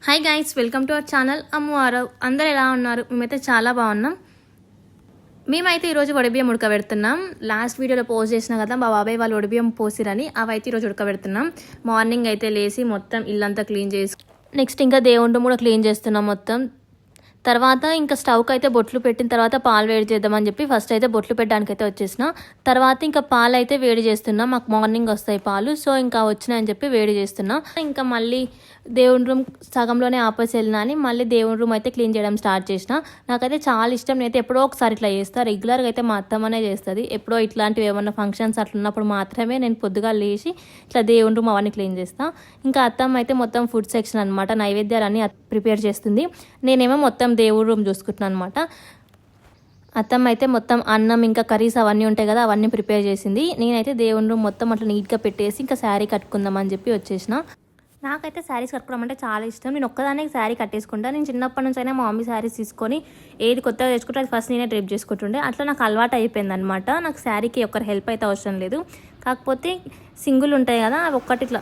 Hi guys, welcome to our channel Ammu Aarav. అందరూ ఎలా ఉన్నారు? మేమైతే చాలా బాగున్నాం. మేమైతే ఈరోజు వడిబియ్యం ఉడకబెడుతున్నాం. లాస్ట్ వీడియోలో పోస్ట్ చేసినా కదా మా బాబాయ్ వాళ్ళు వడిబియ్యం పోసిరని, అవైతే ఈరోజు ఉడకబెడుతున్నాం. మార్నింగ్ అయితే లేచి మొత్తం ఇల్లంతా క్లీన్ చేసి నెక్స్ట్ ఇంకా దేవుడి కూడా క్లీన్ చేస్తున్నాం మొత్తం. తర్వాత ఇంకా స్టవ్కి అయితే బొట్లు పెట్టిన తర్వాత పాలు వేడి చేద్దామని చెప్పి ఫస్ట్ అయితే బొట్లు పెట్టడానికి అయితే వచ్చేసిన. తర్వాత ఇంకా పాలు అయితే వేడి చేస్తున్నా. మాకు మార్నింగ్ వస్తాయి పాలు, సో ఇంకా వచ్చినాయని చెప్పి వేడి చేస్తున్నా. ఇంకా మళ్ళీ దేవుని రూమ్ సగంలోనే ఆపేసి వెళ్ళినా అని మళ్ళీ దేవుని రూమ్ అయితే క్లీన్ చేయడం స్టార్ట్ చేసిన. నాకైతే చాలా ఇష్టం. నేనైతే ఎప్పుడో ఒకసారి ఇట్లా చేస్తాను. రెగ్యులర్గా అయితే మా అత్తమ్మనే చేస్తుంది. ఎప్పుడో ఇట్లాంటివి ఏమన్నా ఫంక్షన్స్ అట్లా ఉన్నప్పుడు మాత్రమే నేను పొద్దుగా లేచి ఇట్లా దేవుని రూమ్ అవన్నీ క్లీన్ చేస్తాను. ఇంకా అత్తమ్మ అయితే మొత్తం ఫుడ్ సెక్షన్ అనమాట, నైవేద్యాలన్నీ ప్రిపేర్ చేస్తుంది. నేనేమో మొత్తం దేవుడి రూమ్ చూసుకుంటున్నాను అనమాట. అత్తమ్మ అయితే మొత్తం అన్నం ఇంకా కర్రీస్ అవన్నీ ఉంటాయి కదా, అవన్నీ ప్రిపేర్ చేసింది. నేనైతే దేవుని రూమ్ మొత్తం అట్లా నీట్గా పెట్టేసి ఇంకా శారీ కట్టుకుందామని చెప్పి వచ్చేసిన. నాకైతే శారీస్ కట్టుకోవడం అంటే చాలా ఇష్టం. నేను ఒక్కదానే శారీ కట్టేసుకుంటా. నేను చిన్నప్పటి నుంచి అయినా మా మమ్మీ శారీస్ తీసుకొని ఏది కొత్తగా తెచ్చుకుంటే అది ఫస్ట్ నేనే డ్రైప్ చేసుకుంటుండే. అట్లా నాకు అలవాటు అయిపోయింది అనమాట. నాకు శారీకి ఒకరి హెల్ప్ అయితే అవసరం లేదు. కాకపోతే సింగిల్ ఉంటాయి కదా, అవి ఒక్కటి ఇట్లా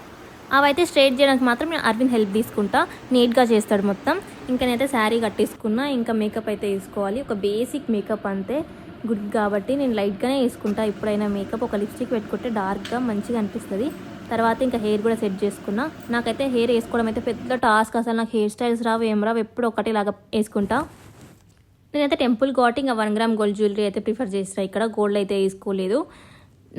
అవైతే స్ట్రైట్ చేయడానికి మాత్రం నేను అరవింద్ హెల్ప్ తీసుకుంటా. నీట్గా చేస్తాడు మొత్తం. ఇంకా నేనైతే శారీ కట్టేసుకున్నా. ఇంకా మేకప్ అయితే వేసుకోవాలి. ఒక బేసిక్ మేకప్ అంతే, గుడ్ కాబట్టి నేను లైట్గానే వేసుకుంటా. ఎప్పుడైనా మేకప్ ఒక లిప్స్టిక్ పెట్టుకుంటే డార్క్గా మంచిగా అనిపిస్తుంది. తర్వాత ఇంకా హెయిర్ కూడా సెట్ చేసుకున్నా. నాకైతే హెయిర్ వేసుకోవడం అయితే పెద్ద టాస్క్. అసలు నాకు హెయిర్ స్టైల్స్ రావు, ఏం రావు. ఎప్పుడు ఒకటిలాగా వేసుకుంటా. నేనైతే టెంపుల్ కాబట్టి ఇంకా 1 గ్రామ్ గోల్డ్ జ్యువెలరీ అయితే ప్రిఫర్ చేస్తా. ఇక్కడ గోల్డ్ అయితే వేసుకోలేదు.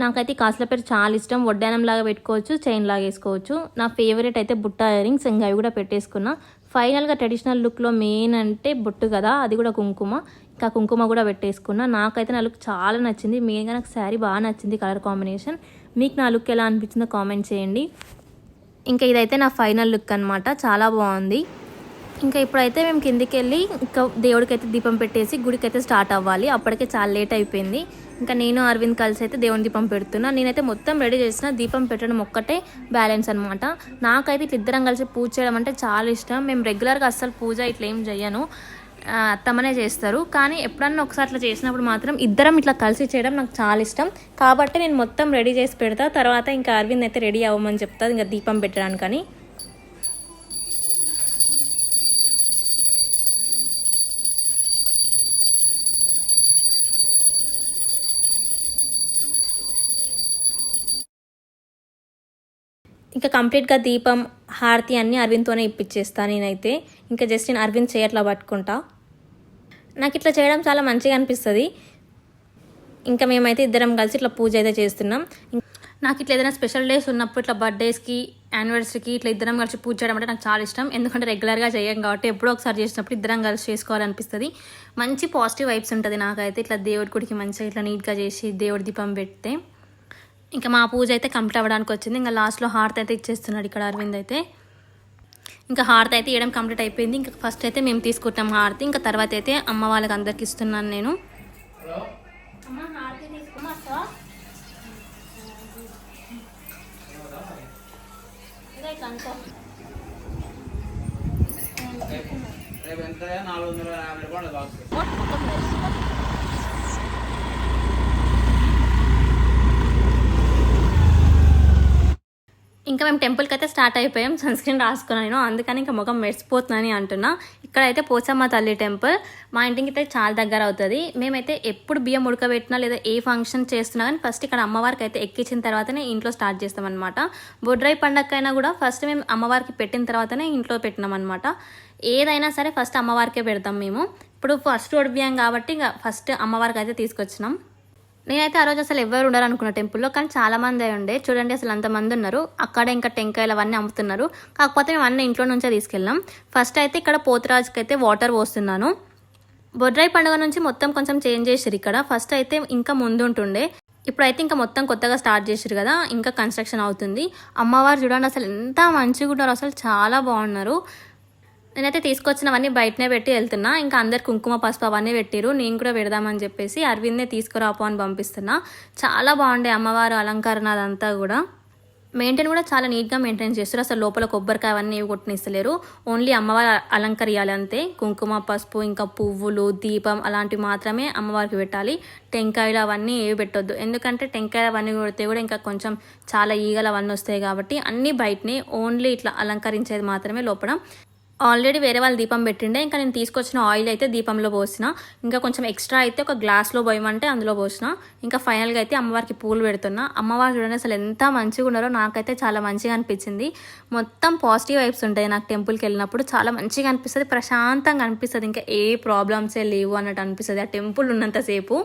నాకైతే కాసుల పేరు చాలా ఇష్టం. వడ్డానం లాగా పెట్టుకోవచ్చు, చైన్ లాగా వేసుకోవచ్చు. నా ఫేవరెట్ అయితే బుట్ట ఇయర్ రింగ్స్. ఇంకా అవి కూడా పెట్టేసుకున్నా. ఫైనల్గా ట్రెడిషనల్ లుక్లో మెయిన్ అంటే బొట్టు కదా, అది కూడా కుంకుమ. ఇంకా కుంకుమ కూడా పెట్టేసుకున్నా. నాకైతే నా లుక్ చాలా నచ్చింది. మెయిన్గా నాకు శారీ బాగా నచ్చింది, కలర్ కాంబినేషన్. మీకు నా లుక్ ఎలా అనిపించిందో కామెంట్ చేయండి. ఇంకా ఇదైతే నా ఫైనల్ లుక్ అనమాట, చాలా బాగుంది. ఇంకా ఇప్పుడైతే మేము కిందికి వెళ్ళి ఇంకా దేవుడికి అయితే దీపం పెట్టేసి గుడికి అయితే స్టార్ట్ అవ్వాలి. అప్పటికే చాలా లేట్ అయిపోయింది. ఇంకా నేను అరవింద్ కలిసి అయితే దేవుని దీపం పెడుతున్నా. నేనైతే మొత్తం రెడీ చేసిన, దీపం పెట్టడం ఒక్కటే బ్యాలెన్స్ అనమాట. నాకైతే ఇట్లా ఇద్దరం కలిసి పూజ చేయడం అంటే చాలా ఇష్టం. మేము రెగ్యులర్గా అస్సలు పూజ ఇట్లా ఏం చెయ్యను, అత్తమ్మనే చేస్తారు. కానీ ఎప్పుడన్నా ఒకసారి అట్లా చేసినప్పుడు మాత్రం ఇద్దరం ఇట్లా కలిసి చేయడం నాకు చాలా ఇష్టం. కాబట్టి నేను మొత్తం రెడీ చేసి పెడతా. తర్వాత ఇంకా అరవింద్ అయితే రెడీ అవ్వమని చెప్తా ఇంకా దీపం పెట్టడానికని. ఇంకా కంప్లీట్గా దీపం హారతి అన్నీ అరవింద్తోనే ఇప్పించేస్తాను నేనైతే. ఇంకా జస్ట్ నేను అరవింద్ చేయట్లా పట్టుకుంటా. నాకు ఇట్లా చేయడం చాలా మంచిగా అనిపిస్తుంది. ఇంకా మేమైతే ఇద్దరం కలిసి ఇట్లా పూజ అయితే చేస్తున్నాం. నాకు ఇట్లా ఏదైనా స్పెషల్ డేస్ ఉన్నప్పుడు ఇట్లా బర్త్డేస్కి, యానివర్సరీకి ఇట్లా ఇద్దరం కలిసి పూజ చేయడం అంటే నాకు చాలా ఇష్టం. ఎందుకంటే రెగ్యులర్గా చేయం కాబట్టి ఎప్పుడో ఒకసారి చేసినప్పుడు ఇద్దరం కలిసి చేసుకోవాలనిపిస్తుంది. మంచి పాజిటివ్ వైబ్స్ ఉంటుంది నాకైతే. ఇట్లా దేవుడి గుడికి మంచిగా ఇట్లా నీట్గా చేసి దేవుడి దీపం పెడితే. ఇంకా మా పూజ అయితే కంప్లీట్ అవ్వడానికి వచ్చింది. ఇంకా లాస్ట్లో హారతి అయితే ఇచ్చేస్తున్నాడు ఇక్కడ అరవింద్ అయితే. ఇంకా హారతి అయితే ఇవ్వడం కంప్లీట్ అయిపోయింది. ఇంకా ఫస్ట్ అయితే మేము తీసుకుంటాం హారతి. ఇంకా తర్వాత అయితే అమ్మ వాళ్ళకి అందరికి ఇస్తున్నాను నేను. ఇంకా మేము టెంపుల్కి అయితే స్టార్ట్ అయిపోయాం. సన్ స్క్రీన్ రాసుకున్నాను నేను, అందుకని ఇంకా ముఖం మెరిసిపోతుందని అంటున్నా. ఇక్కడైతే పోచమ్మ తల్లి టెంపుల్ మా ఇంటికి అయితే చాలా దగ్గర అవుతుంది. మేమైతే ఎప్పుడు బియ్యం ఉడకబెట్టినా లేదా ఏ ఫంక్షన్ చేస్తున్నా కానీ ఫస్ట్ ఇక్కడ అమ్మవారికి అయితే ఎక్కించిన తర్వాతనే ఇంట్లో స్టార్ట్ చేస్తామన్నమాట. బొడ్రాయి పండగకైనా కూడా ఫస్ట్ మేము అమ్మవారికి పెట్టిన తర్వాతనే ఇంట్లో పెట్టినాం అనమాట. ఏదైనా సరే ఫస్ట్ అమ్మవారికే పెడతాం మేము. ఇప్పుడు ఫస్ట్ బియ్యం కాబట్టి ఇంకా ఫస్ట్ అమ్మవారికి అయితే తీసుకొచ్చినాం. నేనైతే ఆ రోజు అసలు ఎవరు ఉండరు అనుకున్న టెంపుల్లో, కానీ చాలా మంది అయి ఉండే. చూడండి అసలు అంతమంది ఉన్నారు. అక్కడ ఇంకా టెంకాయలు అవన్నీ అమ్ముతున్నారు. కాకపోతే మేము అన్నీ ఇంట్లో నుంచే తీసుకెళ్ళాం. ఫస్ట్ అయితే ఇక్కడ పోతురాజుకి అయితే వాటర్ పోస్తున్నాను. బొడ్రాయి పండుగ నుంచి మొత్తం కొంచెం చేంజ్ చేసారు ఇక్కడ. ఫస్ట్ అయితే ఇంకా ముందు ఉంటుండే, ఇప్పుడైతే ఇంకా మొత్తం కొత్తగా స్టార్ట్ చేసారు కదా, ఇంకా కన్స్ట్రక్షన్ అవుతుంది. అమ్మవారు చూడండి అసలు ఎంత మంచిగా ఉన్నారు, అసలు చాలా బాగున్నారు. నేనైతే తీసుకొచ్చినవన్నీ బయటనే పెట్టి వెళ్తున్నా. ఇంకా అందరు కుంకుమ పసుపు అవన్నీ పెట్టిరు. నేను కూడా పెడదామని చెప్పేసి అరవింద్నే తీసుకురాపో అని పంపిస్తున్నా. చాలా బాగుండే అమ్మవారు అలంకరణ అదంతా కూడా. మెయింటైన్ కూడా చాలా నీట్గా మెయింటైన్ చేస్తారు. అసలు లోపల కొబ్బరికాయ అవన్నీ ఏవి కొట్టనిస్తలేరు. ఓన్లీ అమ్మవారు అలంకరియాలి అంతే. కుంకుమ పసుపు ఇంకా పువ్వులు దీపం అలాంటివి మాత్రమే అమ్మవారికి పెట్టాలి. టెంకాయలు అవన్నీ ఏవి పెట్టొద్దు. ఎందుకంటే టెంకాయలు అవన్నీ కొడితే కూడా ఇంకా కొంచెం చాలా ఈగలు అవన్నీ వస్తాయి కాబట్టి అన్నీ బయటనే. ఓన్లీ ఇట్లా అలంకరించేది మాత్రమే లోపల. ఆల్రెడీ వేరే వాళ్ళు దీపం పెట్టిండే, ఇంకా నేను తీసుకొచ్చిన ఆయిల్ అయితే దీపంలో పోసిన, ఇంకా కొంచెం ఎక్స్ట్రా అయితే ఒక గ్లాస్లో పోయమంటే అందులో పోసిన. ఇంకా ఫైనల్గా అయితే అమ్మవారికి పూలు పెడుతున్నా. అమ్మవారు చూడండి అసలు ఎంత మంచిగా ఉన్నారో, నాకైతే చాలా మంచిగా అనిపించింది. మొత్తం పాజిటివ్ వైబ్స్ ఉంటాయి నాకు టెంపుల్కి వెళ్ళినప్పుడు, చాలా మంచిగా అనిపిస్తుంది, ప్రశాంతంగా అనిపిస్తుంది, ఇంకా ఏ ప్రాబ్లమ్సే లేవు అన్నట్టు అనిపిస్తుంది ఆ టెంపుల్ ఉన్నంతసేపు.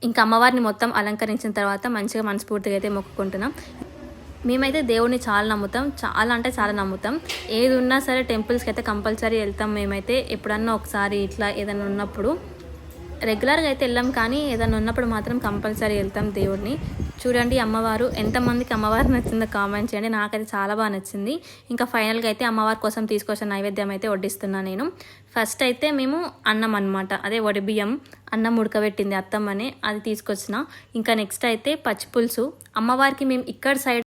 ఇంకా అమ్మవారిని మొత్తం అలంకరించిన తర్వాత మంచిగా మనస్ఫూర్తిగా అయితే మొక్కుకుంటున్నాం. మేమైతే దేవుడిని చాలా నమ్ముతాం, చాలా అంటే చాలా నమ్ముతాం. ఏది ఉన్నా సరే టెంపుల్స్కి అయితే కంపల్సరీ వెళ్తాం. మేమైతే ఎప్పుడన్నా ఒకసారి ఇట్లా ఏదైనా ఉన్నప్పుడు, రెగ్యులర్గా అయితే వెళ్ళాం కానీ ఏదైనా ఉన్నప్పుడు మాత్రం కంపల్సరీ వెళ్తాం దేవుడిని. చూడండి అమ్మవారు, ఎంతమందికి అమ్మవారు నచ్చిందో కామెంట్ చేయండి. నాకైతే చాలా బాగా నచ్చింది. ఇంకా ఫైనల్గా అయితే అమ్మవారి కోసం తీసుకొచ్చిన నైవేద్యం అయితే వడ్డిస్తున్నాను నేను. ఫస్ట్ అయితే మేము అన్నం అనమాట, అదే వడిబియ్యం అన్నం ఉడకబెట్టింది అత్తమ్మనే, అది తీసుకొచ్చిన. ఇంకా నెక్స్ట్ అయితే పచ్చిపులుసు. అమ్మవారికి మేము ఇక్కడ సైడ్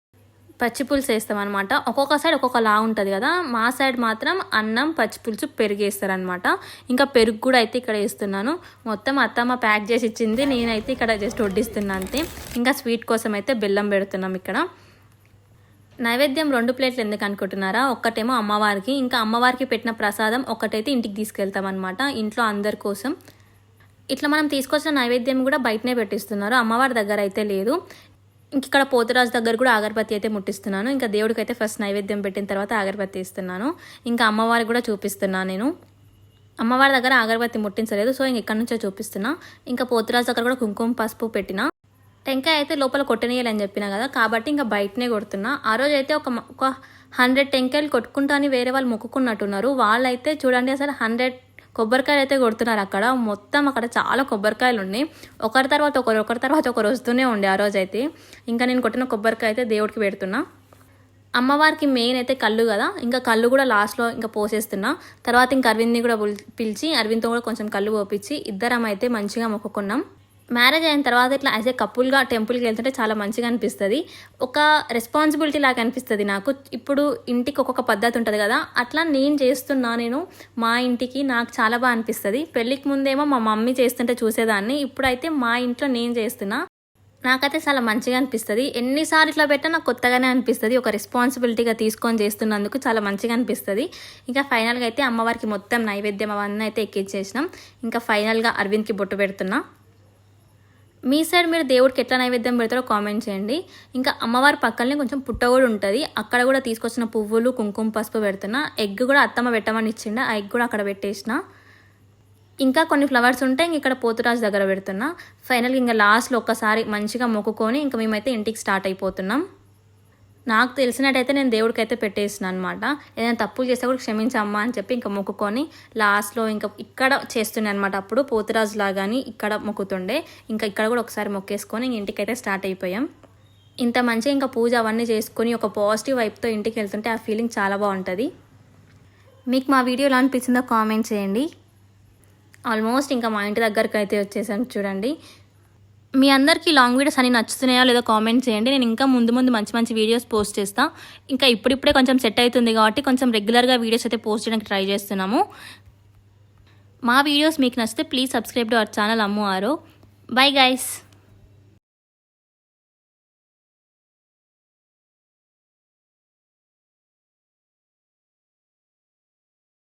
పచ్చిపులుసు వేస్తాం అనమాట. ఒక్కొక్క సైడ్ ఒక్కొక్కలా ఉంటుంది కదా, మా సైడ్ మాత్రం అన్నం పచ్చిపులుసు పెరుగు వేస్తారనమాట. ఇంకా పెరుగు కూడా అయితే ఇక్కడ వేస్తున్నాను. మొత్తం అత్తమ్మ ప్యాక్ చేసి ఇచ్చింది, నేనైతే ఇక్కడ జస్ట్ వడ్డిస్తున్నా అంతే. ఇంకా స్వీట్ కోసం అయితే బెల్లం పెడుతున్నాం ఇక్కడ. నైవేద్యం 2 ప్లేట్లు ఎందుకు అనుకుంటున్నారా, ఒక్కటేమో అమ్మవారికి, ఇంకా అమ్మవారికి పెట్టిన ప్రసాదం ఒక్కటైతే ఇంటికి తీసుకెళ్తాం అనమాట, ఇంట్లో అందరి కోసం. ఇట్లా మనం తీసుకొచ్చిన నైవేద్యం కూడా బయటనే పెట్టిస్తున్నారు, అమ్మవారి దగ్గర అయితే లేదు. ఇంక ఇక్కడ పోతురాజు దగ్గర కూడా అగరబత్తి అయితే ముట్టిస్తున్నాను. ఇంకా దేవుడికి అయితే ఫస్ట్ నైవేద్యం పెట్టిన తర్వాత అగరబత్తి ఇస్తున్నాను. ఇంకా అమ్మవారికి కూడా చూపిస్తున్నాను నేను. అమ్మవారి దగ్గర అగరబత్తి ముట్టించలేదు, సో ఇంక ఇక్కడ నుంచే చూపిస్తున్నా. ఇంకా పోతురాజు దగ్గర కూడా కుంకుమ పసుపు పెట్టిన. టెంకాయ అయితే లోపల కొట్టనీయాలని చెప్పినా కదా, కాబట్టి ఇంకా బయటనే కొడుతున్నా. ఆ రోజు అయితే ఒక 100 టెంకాయలు కొట్టుకుంటా అని వేరే వాళ్ళు మొక్కుకున్నట్టున్నారు. వాళ్ళైతే చూడండి అసలు 100 కొబ్బరికాయలు అయితే కొడుతున్నారు అక్కడ. మొత్తం అక్కడ చాలా కొబ్బరికాయలు ఉన్నాయి, ఒకరి తర్వాత ఒకరు వస్తూనే ఉండే ఆ రోజు అయితే. ఇంకా నేను కొట్టిన కొబ్బరికాయ అయితే దేవుడికి పెడుతున్నా. అమ్మవారికి మెయిన్ అయితే కళ్ళు కదా, ఇంకా కళ్ళు కూడా లాస్ట్లో ఇంకా పోసేస్తున్నా. తర్వాత ఇంకా అరవింద్ని కూడా పిలిచి అరవింద్తో కూడా కొంచెం కళ్ళు పోపించి ఇద్దరం అయితే మంచిగా మొక్కుకున్నాం. మ్యారేజ్ అయిన తర్వాత ఇట్లా యాజ్ ఏ కపుల్గా టెంపుల్కి వెళ్తుంటే చాలా మంచిగా అనిపిస్తుంది, ఒక రెస్పాన్సిబిలిటీ లాగా అనిపిస్తుంది నాకు. ఇప్పుడు ఇంటికి ఒక్కొక్క పద్ధతి ఉంటుంది కదా, అట్లా నేను చేస్తున్నా నేను మా ఇంటికి, నాకు చాలా బాగా అనిపిస్తుంది. పెళ్ళికి ముందేమో మా మమ్మీ చేస్తుంటే చూసేదాన్ని, ఇప్పుడైతే మా ఇంట్లో నేను చేస్తున్నా, నాకైతే చాలా మంచిగా అనిపిస్తుంది. ఎన్నిసార్లు ఇట్లా పెట్టా నాకు కొత్తగానే అనిపిస్తుంది, ఒక రెస్పాన్సిబిలిటీగా తీసుకొని చేస్తున్నందుకు చాలా మంచిగా అనిపిస్తుంది. ఇంకా ఫైనల్గా అయితే అమ్మవారికి మొత్తం నైవేద్యం అవన్నీ అయితే ఎక్కించేసినాం. ఇంకా ఫైనల్గా అరవింద్కి బొట్టు పెడుతున్నా. మీ సైడ్ మీరు దేవుడికి ఎట్లా నైవేద్యం పెడతారో కామెంట్ చేయండి. ఇంకా అమ్మవారి పక్కనే కొంచెం పుట్ట కూడా ఉంటుంది, అక్కడ కూడా తీసుకొచ్చిన పువ్వులు కుంకుమ పసుపు పెడుతున్నా. ఎగ్ కూడా అత్తమ్మ పెట్టమని ఇచ్చిండ, ఆ ఎగ్ కూడా అక్కడ పెట్టేసిన. ఇంకా కొన్ని ఫ్లవర్స్ ఉంటే ఇక్కడ పోతురాజు దగ్గర పెడుతున్నా. ఫైనల్గా ఇంకా లాస్ట్లో ఒక్కసారి మంచిగా మొక్కుకొని ఇంకా మేమైతే ఇంటికి స్టార్ట్ అయిపోతున్నాం. నాకు తెలిసినట్టయితే నేను దేవుడికైతే పెట్టేసిన అనమాట, ఏదైనా తప్పులు చేస్తే కూడా క్షమించమ్మా అని చెప్పి ఇంకా మొక్కుకొని లాస్ట్లో ఇంకా ఇక్కడ చేస్తుండే అనమాట. అప్పుడు పోతురాజు లాగాని ఇక్కడ మొక్కుతుండే, ఇంకా ఇక్కడ కూడా ఒకసారి మొక్కేసుకొని ఇంటికైతే స్టార్ట్ అయిపోయాం. ఇంత మంచిగా ఇంకా పూజ అవన్నీ చేసుకొని ఒక పాజిటివ్ వైపుతో ఇంటికి వెళ్తుంటే ఆ ఫీలింగ్ చాలా బాగుంటుంది. మీకు మా వీడియో ఎలా అనిపించిందో కామెంట్ చేయండి. ఆల్మోస్ట్ ఇంకా మా ఇంటి దగ్గరికి అయితే వచ్చేసాను చూడండి. మీ అందరికీ లాంగ్ వీడియోస్ అని నచ్చుతున్నాయో లేదో కామెంట్ చేయండి. నేను ఇంకా ముందు మంచి మంచి వీడియోస్ పోస్ట్ చేస్తాను. ఇంకా ఇప్పుడిప్పుడే కొంచెం సెట్ అవుతుంది కాబట్టి కొంచెం రెగ్యులర్గా వీడియోస్ అయితే పోస్ట్ చేయడానికి ట్రై చేస్తున్నాము. మా వీడియోస్ మీకు నచ్చితే please subscribe to our channel Ammu Aarav. Bye guys.